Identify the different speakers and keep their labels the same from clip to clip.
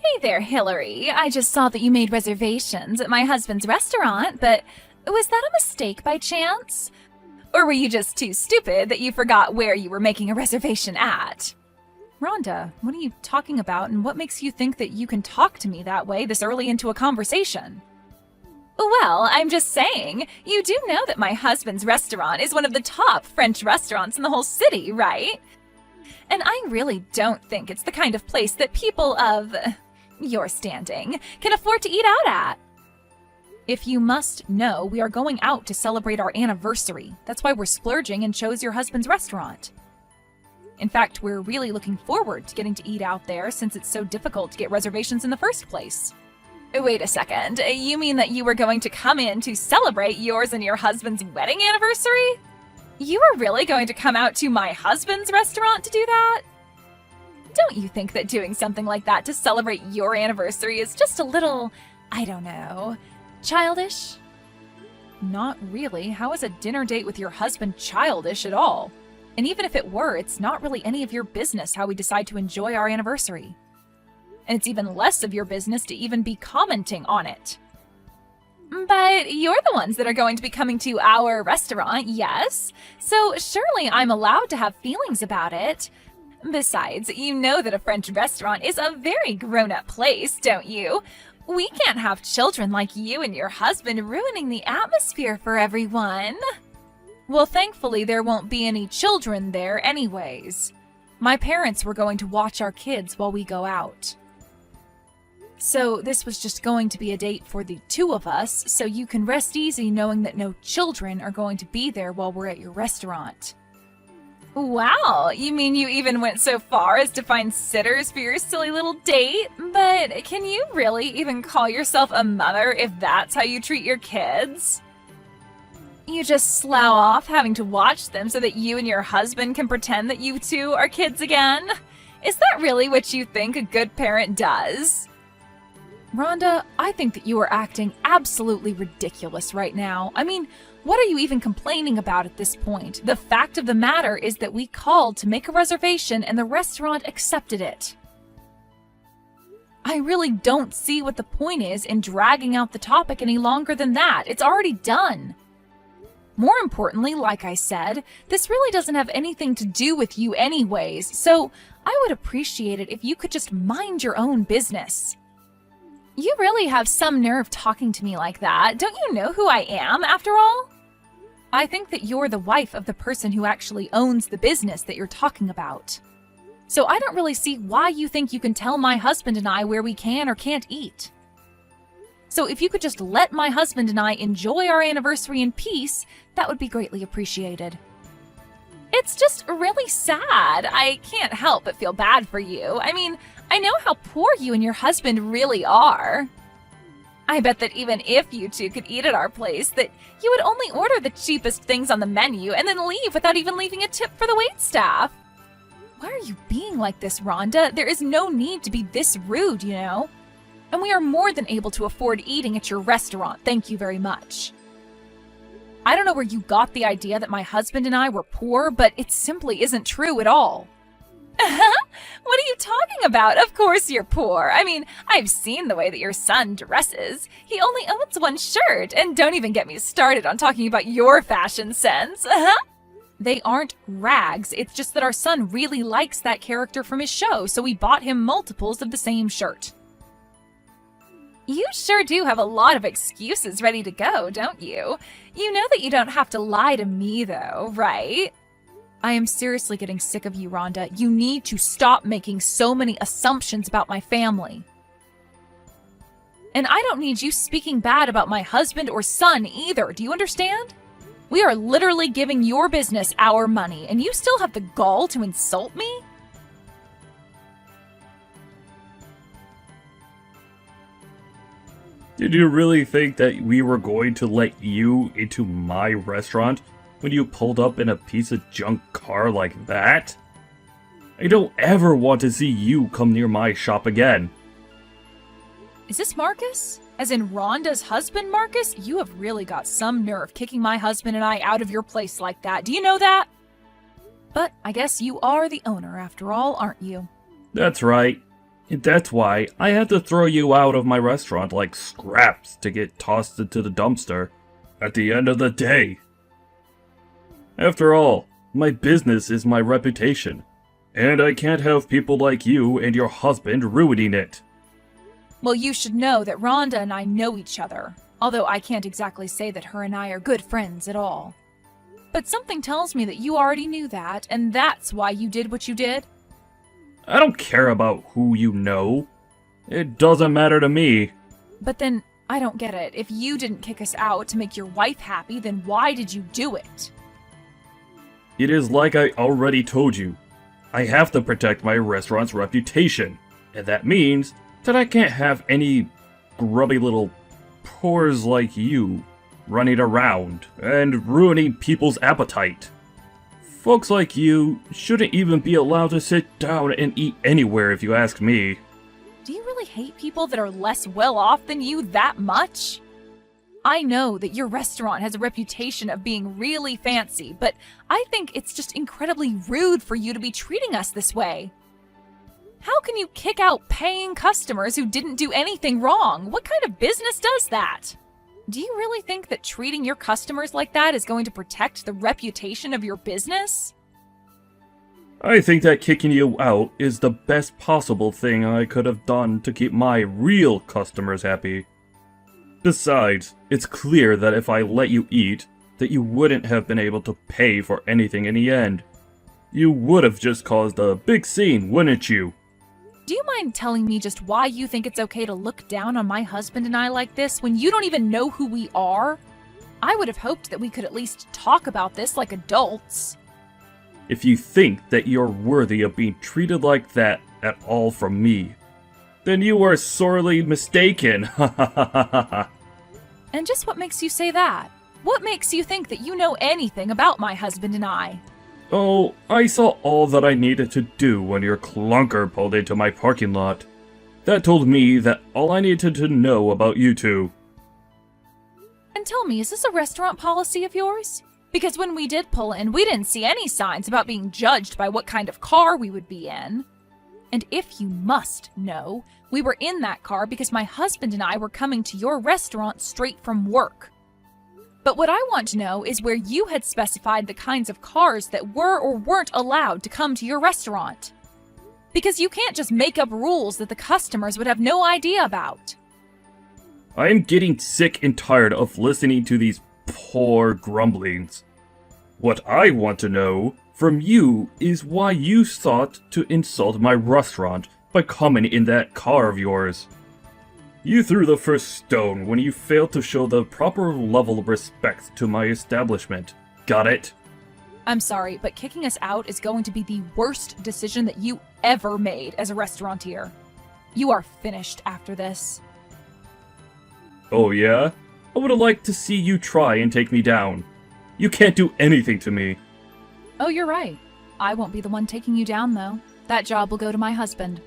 Speaker 1: Hey there, Hillary. I just saw that you made reservations at my husband's restaurant, but was that a mistake by chance? Or were you just too stupid that you forgot where you were making a reservation at? Rhonda, what are you talking about, and what makes you think that you can talk to me that way this early into a conversation? Well, I'm just saying, you do know that my husband's restaurant is one of the top French restaurants in the whole city, right? And I really don't think it's the kind of place that people of your standing can afford to eat out at. If you must know, we are going out to celebrate our anniversary. That's why we're splurging and chose your husband's restaurant. In fact, we're really looking forward to getting to eat out there since it's so difficult to get reservations in the first place. Wait a second, you mean that you were going to come in to celebrate yours and your husband's wedding anniversary? You were really going to come out to my husband's restaurant to do that? Don't you think that doing something like that to celebrate your anniversary is just a little, I don't know, childish? Not really. How is a dinner date with your husband childish at all? And even if it were, it's not really any of your business how we decide to enjoy our anniversary. And it's even less of your business to even be commenting on it. But you're the ones that are going to be coming to our restaurant, yes? So surely I'm allowed to have feelings about it. Besides, you know that a French restaurant is a very grown-up place, don't you? We can't have children like you and your husband ruining the atmosphere for everyone. Well, thankfully there won't be any children there anyways. My parents were going to watch our kids while we go out. So this was just going to be a date for the two of us, so you can rest easy knowing that no children are going to be there while we're at your restaurant. Wow, you mean you even went so far as to find sitters for your silly little date? But can you really even call yourself a mother if that's how you treat your kids? You just slough off having to watch them so that you and your husband can pretend that you two are kids again? Is that really what you think a good parent does? Rhonda, I think that you are acting absolutely ridiculous right now. I mean, what are you even complaining about at this point? The fact of the matter is that we called to make a reservation and the restaurant accepted it. I really don't see what the point is in dragging out the topic any longer than that. It's already done. More importantly, like I said, this really doesn't have anything to do with you anyways, so I would appreciate it if you could just mind your own business. You really have some nerve talking to me like that. Don't you know who I am, after all? I think that you're the wife of the person who actually owns the business that you're talking about. So I don't really see why you think you can tell my husband and I where we can or can't eat. So if you could just let my husband and I enjoy our anniversary in peace, that would be greatly appreciated. It's just really sad. I can't help but feel bad for you. I mean, I know how poor you and your husband really are. I bet that even if you two could eat at our place, that you would only order the cheapest things on the menu and then leave without even leaving a tip for the waitstaff. Why are you being like this, Rhonda? There is no need to be this rude, you know? And we are more than able to afford eating at your restaurant, thank you very much. I don't know where you got the idea that my husband and I were poor, but it simply isn't true at all. What are you talking about? Of course you're poor. I mean, I've seen the way that your son dresses. He only owns one shirt, and don't even get me started on talking about your fashion sense. They aren't rags, it's just that our son really likes that character from his show, so we bought him multiples of the same shirt. You sure do have a lot of excuses ready to go, don't you? You know that you don't have to lie to me, though, right? I am seriously getting sick of you, Rhonda. You need to stop making so many assumptions about my family. And I don't need you speaking bad about my husband or son either, do you understand? We are literally giving your business our money, and you still have the gall to insult me?
Speaker 2: Did you really think that we were going to let you into my restaurant when you pulled up in a piece of junk car like that? I don't ever want to see you come near my shop again.
Speaker 1: Is this Marcus? As in Rhonda's husband, Marcus? You have really got some nerve kicking my husband and I out of your place like that. Do you know that? But I guess you are the owner after all, aren't you?
Speaker 2: That's right. That's why I had to throw you out of my restaurant like scraps to get tossed into the dumpster at the end of the day. After all, my business is my reputation, and I can't have people like you and your husband ruining it.
Speaker 1: Well, you should know that Rhonda and I know each other, although I can't exactly say that her and I are good friends at all. But something tells me that you already knew that, and that's why you did what you did.
Speaker 2: I don't care about who you know. It doesn't matter to me.
Speaker 1: But then, I don't get it. If you didn't kick us out to make your wife happy, then why did you do it?
Speaker 2: It is like I already told you. I have to protect my restaurant's reputation, and that means that I can't have any grubby little pores like you running around and ruining people's appetite. Folks like you shouldn't even be allowed to sit down and eat anywhere if you ask me.
Speaker 1: Do you really hate people that are less well off than you that much? I know that your restaurant has a reputation of being really fancy, but I think it's just incredibly rude for you to be treating us this way. How can you kick out paying customers who didn't do anything wrong? What kind of business does that? Do you really think that treating your customers like that is going to protect the reputation of your business?
Speaker 2: I think that kicking you out is the best possible thing I could have done to keep my real customers happy. Besides, it's clear that if I let you eat, that you wouldn't have been able to pay for anything in the end. You would have just caused a big scene, wouldn't you?
Speaker 1: Do you mind telling me just why you think it's okay to look down on my husband and I like this when you don't even know who we are? I would have hoped that we could at least talk about this like adults.
Speaker 2: If you think that you're worthy of being treated like that at all from me, then you are sorely mistaken.
Speaker 1: And just what makes you say that? What makes you think that you know anything about my husband and I?
Speaker 2: Oh, I saw all that I needed to do when your clunker pulled into my parking lot. That told me that all I needed to know about you two.
Speaker 1: And tell me, is this a restaurant policy of yours? Because when we did pull in, we didn't see any signs about being judged by what kind of car we would be in. And if you must know, we were in that car because my husband and I were coming to your restaurant straight from work. But what I want to know is where you had specified the kinds of cars that were or weren't allowed to come to your restaurant. Because you can't just make up rules that the customers would have no idea about.
Speaker 2: I am getting sick and tired of listening to these poor grumblings. What I want to know from you is why you sought to insult my restaurant by coming in that car of yours. You threw the first stone when you failed to show the proper level of respect to my establishment. Got it?
Speaker 1: I'm sorry, but kicking us out is going to be the worst decision that you ever made as a restaurateur. You are finished after this.
Speaker 2: Oh yeah? I would have liked to see you try and take me down. You can't do anything to me.
Speaker 1: Oh, you're right. I won't be the one taking you down, though. That job will go to my husband.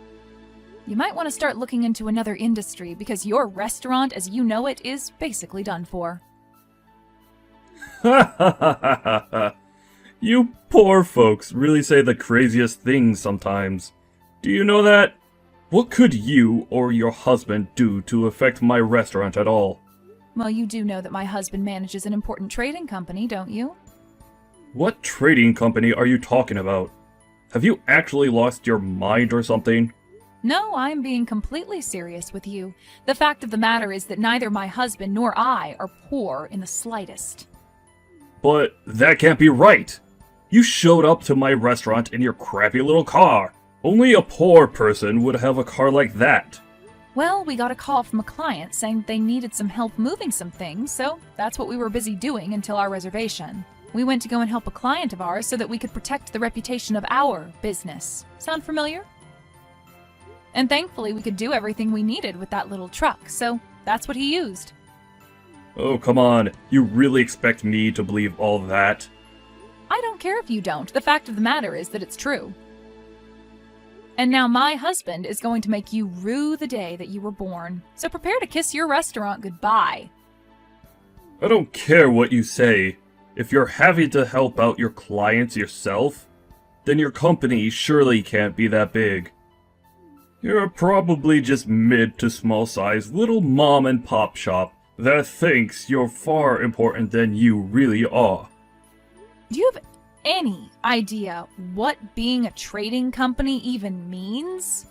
Speaker 1: You might want to start looking into another industry because your restaurant, as you know it, is basically done for.
Speaker 2: Ha ha ha ha ha. You poor folks really say the craziest things sometimes. Do you know that? What could you or your husband do to affect my restaurant at all?
Speaker 1: Well, you do know that my husband manages an important trading company, don't you?
Speaker 2: What trading company are you talking about? Have you actually lost your mind or something?
Speaker 1: No, I'm being completely serious with you. The fact of the matter is that neither my husband nor I are poor in the slightest.
Speaker 2: But that can't be right. You showed up to my restaurant in your crappy little car. Only a poor person would have a car like that.
Speaker 1: Well, we got a call from a client saying they needed some help moving some things, so that's what we were busy doing until our reservation. We went to go and help a client of ours so that we could protect the reputation of our business. Sound familiar? And thankfully, we could do everything we needed with that little truck, so that's what he used.
Speaker 2: Oh, come on. You really expect me to believe all that?
Speaker 1: I don't care if you don't. The fact of the matter is that it's true. And now my husband is going to make you rue the day that you were born. So prepare to kiss your restaurant goodbye.
Speaker 2: I don't care what you say. If you're having to help out your clients yourself, then your company surely can't be that big. You're probably just mid to small size little mom and pop shop that thinks you're far important than you really are.
Speaker 1: Do you have any idea what being a trading company even means?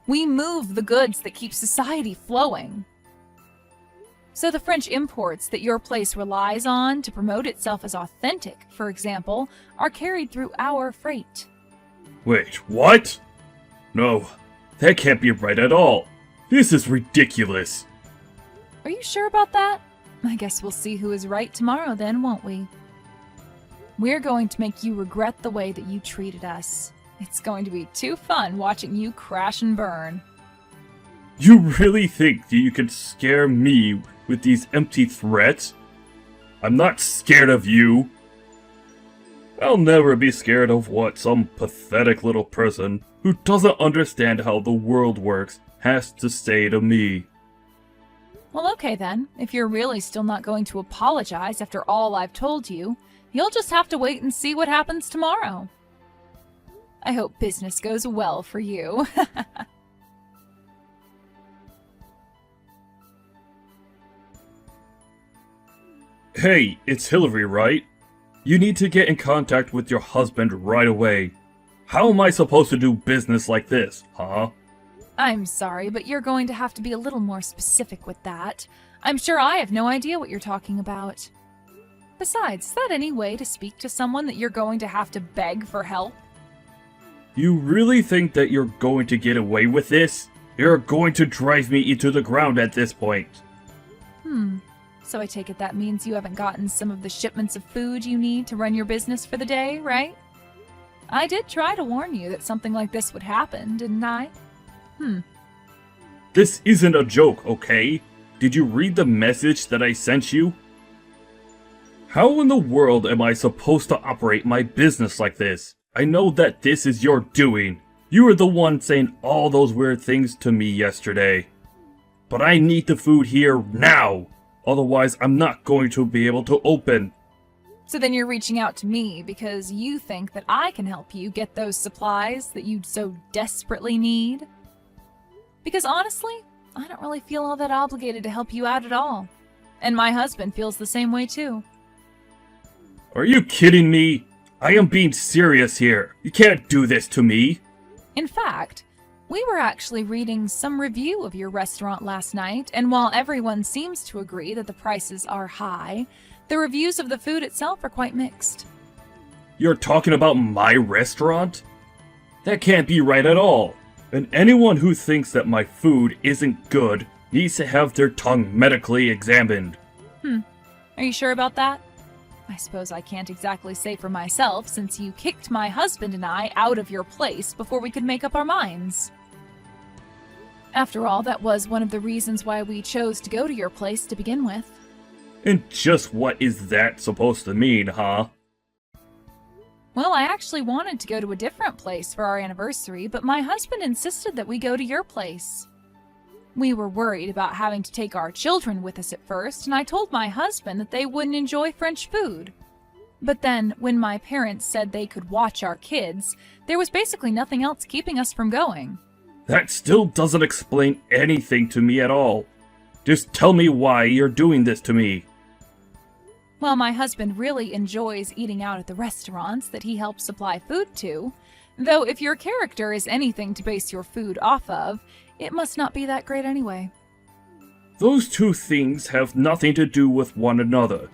Speaker 1: We move the goods that keep society flowing. So the French imports that your place relies on to promote itself as authentic, for example, are carried through our freight.
Speaker 2: Wait, what? No, that can't be right at all. This is ridiculous.
Speaker 1: Are you sure about that? I guess we'll see who is right tomorrow then, won't we? We're going to make you regret the way that you treated us. It's going to be too fun watching you crash and burn.
Speaker 2: You really think that you can scare me with these empty threats? I'm not scared of you. I'll never be scared of what some pathetic little person who doesn't understand how the world works has to say to me.
Speaker 1: Well, okay then. If you're really still not going to apologize after all I've told you, you'll just have to wait and see what happens tomorrow. I hope business goes well for you.
Speaker 2: Hey, it's Hillary, right? You need to get in contact with your husband right away. How am I supposed to do business like this, huh?
Speaker 1: I'm sorry, but you're going to have to be a little more specific with that. I'm sure I have no idea what you're talking about. Besides, is that any way to speak to someone that you're going to have to beg for help?
Speaker 2: You really think that you're going to get away with this? You're going to drive me into the ground at this point.
Speaker 1: So I take it that means you haven't gotten some of the shipments of food you need to run your business for the day, right? I did try to warn you that something like this would happen, didn't I?
Speaker 2: This isn't a joke, okay? Did you read the message that I sent you? How in the world am I supposed to operate my business like this? I know that this is your doing. You were the one saying all those weird things to me yesterday. But I need the food here now. Otherwise, I'm not going to be able to open.
Speaker 1: So then you're reaching out to me because you think that I can help you get those supplies that you so desperately need? Because honestly, I don't really feel all that obligated to help you out at all. And my husband feels the same way too.
Speaker 2: Are you kidding me? I am being serious here. You can't do this to me.
Speaker 1: In fact, we were actually reading some review of your restaurant last night, and while everyone seems to agree that the prices are high, the reviews of the food itself are quite mixed.
Speaker 2: You're talking about my restaurant? That can't be right at all. And anyone who thinks that my food isn't good needs to have their tongue medically examined.
Speaker 1: Are you sure about that? I suppose I can't exactly say for myself since you kicked my husband and I out of your place before we could make up our minds. After all, that was one of the reasons why we chose to go to your place to begin with.
Speaker 2: And just what is that supposed to mean, huh?
Speaker 1: Well, I actually wanted to go to a different place for our anniversary, but my husband insisted that we go to your place. We were worried about having to take our children with us at first, and I told my husband that they wouldn't enjoy French food. But then, when my parents said they could watch our kids, there was basically nothing else keeping us from going.
Speaker 2: That still doesn't explain anything to me at all. Just tell me why you're doing this to me.
Speaker 1: Well, my husband really enjoys eating out at the restaurants that he helps supply food to, though if your character is anything to base your food off of, it must not be that great anyway.
Speaker 2: Those two things have nothing to do with one another.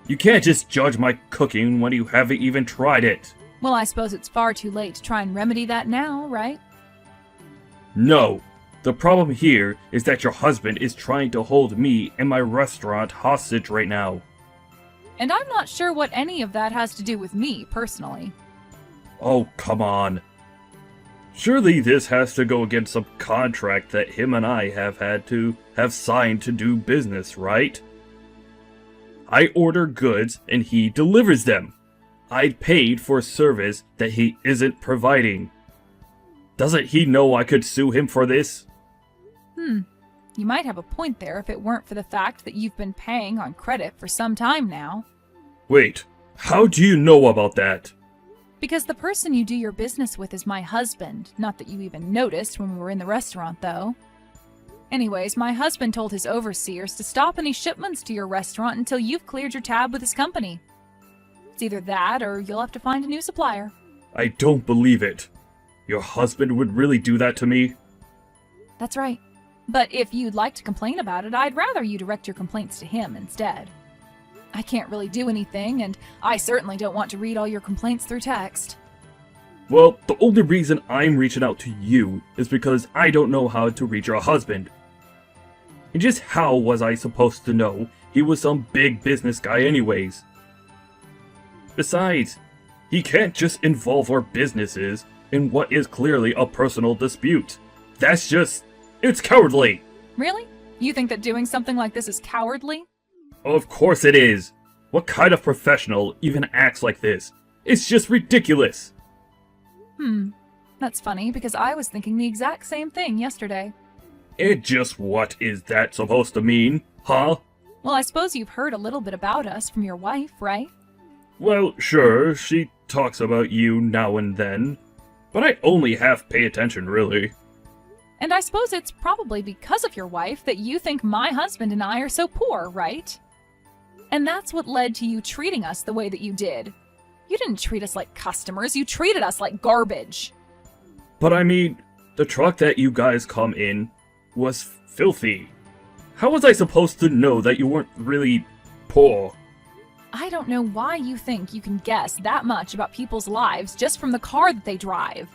Speaker 2: You can't just judge my cooking when you haven't even tried it.
Speaker 1: Well, I suppose it's far too late to try and remedy that now, right?
Speaker 2: No. The problem here is that your husband is trying to hold me and my restaurant hostage right now.
Speaker 1: And I'm not sure what any of that has to do with me, personally.
Speaker 2: Oh, come on. Surely this has to go against some contract that him and I have had to have signed to do business, right? I order goods and he delivers them. I'd paid for a service that he isn't providing. Doesn't he know I could sue him for this?
Speaker 1: You might have a point there if it weren't for the fact that you've been paying on credit for some time now.
Speaker 2: Wait, how do you know about that?
Speaker 1: Because the person you do your business with is my husband. Not that you even noticed when we were in the restaurant, though. Anyways, my husband told his overseers to stop any shipments to your restaurant until you've cleared your tab with his company. It's either that or you'll have to find a new supplier.
Speaker 2: I don't believe it. Your husband would really do that to me?
Speaker 1: That's right. But if you'd like to complain about it, I'd rather you direct your complaints to him instead. I can't really do anything, and I certainly don't want to read all your complaints through text.
Speaker 2: Well, the only reason I'm reaching out to you is because I don't know how to reach your husband. And just how was I supposed to know he was some big business guy anyways? Besides, he can't just involve our businesses in what is clearly a personal dispute. It's cowardly!
Speaker 1: Really? You think that doing something like this is cowardly?
Speaker 2: Of course it is! What kind of professional even acts like this? It's just ridiculous!
Speaker 1: That's funny, because I was thinking the exact same thing yesterday.
Speaker 2: What is that supposed to mean, huh?
Speaker 1: Well, I suppose you've heard a little bit about us from your wife, right?
Speaker 2: Well, sure, she talks about you now and then, but I only half pay attention, really.
Speaker 1: And I suppose it's probably because of your wife that you think my husband and I are so poor, right? And that's what led to you treating us the way that you did. You didn't treat us like customers, you treated us like garbage.
Speaker 2: But I mean, the truck that you guys come in was filthy. How was I supposed to know that you weren't really poor?
Speaker 1: I don't know why you think you can guess that much about people's lives just from the car that they drive.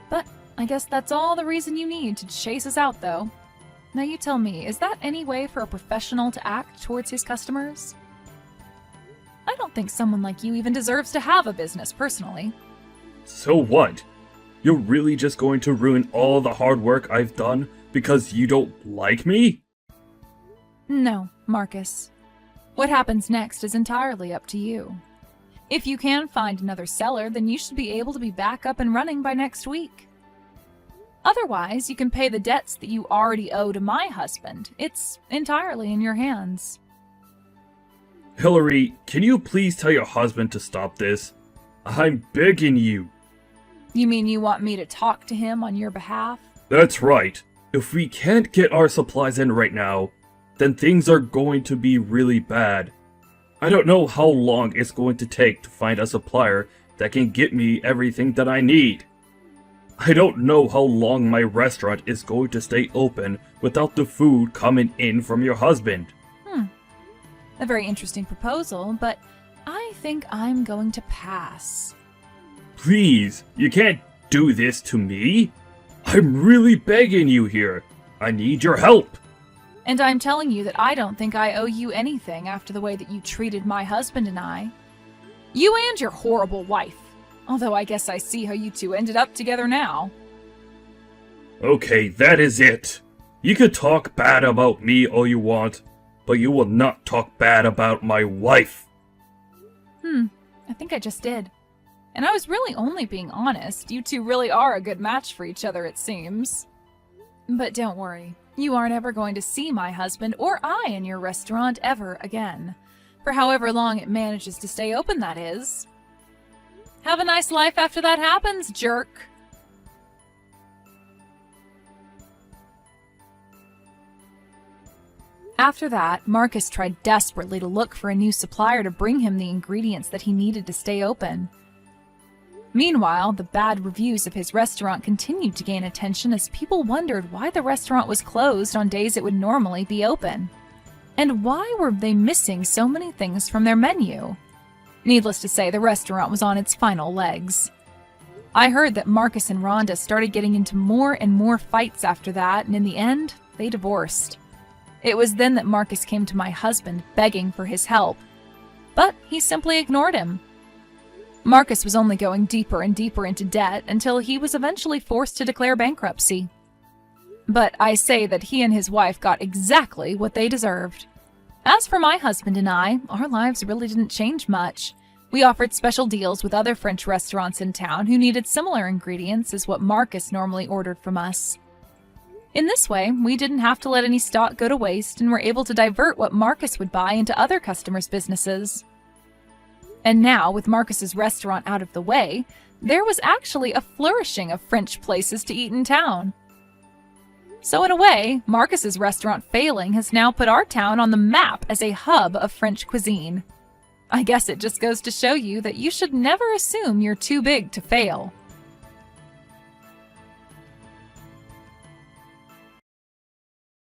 Speaker 1: But I guess that's all the reason you need to chase us out, though. Now you tell me, is that any way for a professional to act towards his customers? I don't think someone like you even deserves to have a business, personally.
Speaker 2: So what? You're really just going to ruin all the hard work I've done because you don't like me?
Speaker 1: No, Marcus. What happens next is entirely up to you. If you can find another seller, then you should be able to be back up and running by next week. Otherwise, you can pay the debts that you already owe to my husband. It's entirely in your hands.
Speaker 2: Hillary, can you please tell your husband to stop this? I'm begging you.
Speaker 1: You mean you want me to talk to him on your behalf?
Speaker 2: That's right. If we can't get our supplies in right now, then things are going to be really bad. I don't know how long it's going to take to find a supplier that can get me everything that I need. I don't know how long my restaurant is going to stay open without the food coming in from your husband.
Speaker 1: A very interesting proposal, but I think I'm going to pass.
Speaker 2: Please, you can't do this to me. I'm really begging you here. I need your help.
Speaker 1: And I'm telling you that I don't think I owe you anything after the way that you treated my husband and I. You and your horrible wife. Although I guess I see how you two ended up together now.
Speaker 2: Okay, that is it. You can talk bad about me all you want, but you will not talk bad about my wife.
Speaker 1: I think I just did. And I was really only being honest. You two really are a good match for each other, it seems. But don't worry. You aren't ever going to see my husband or I in your restaurant ever again. For however long it manages to stay open, that is. Have a nice life after that happens, jerk. After that, Marcus tried desperately to look for a new supplier to bring him the ingredients that he needed to stay open. Meanwhile, the bad reviews of his restaurant continued to gain attention as people wondered why the restaurant was closed on days it would normally be open. And why were they missing so many things from their menu? Needless to say, the restaurant was on its final legs. I heard that Marcus and Rhonda started getting into more and more fights after that, and in the end, they divorced. It was then that Marcus came to my husband begging for his help, but he simply ignored him. Marcus was only going deeper and deeper into debt until he was eventually forced to declare bankruptcy. But I say that he and his wife got exactly what they deserved. As for my husband and I, our lives really didn't change much. We offered special deals with other French restaurants in town who needed similar ingredients as what Marcus normally ordered from us. In this way, we didn't have to let any stock go to waste and were able to divert what Marcus would buy into other customers' businesses. And now, with Marcus's restaurant out of the way, there was actually a flourishing of French places to eat in town. So in a way, Marcus's restaurant failing has now put our town on the map as a hub of French cuisine. I guess it just goes to show you that you should never assume you're too big to fail.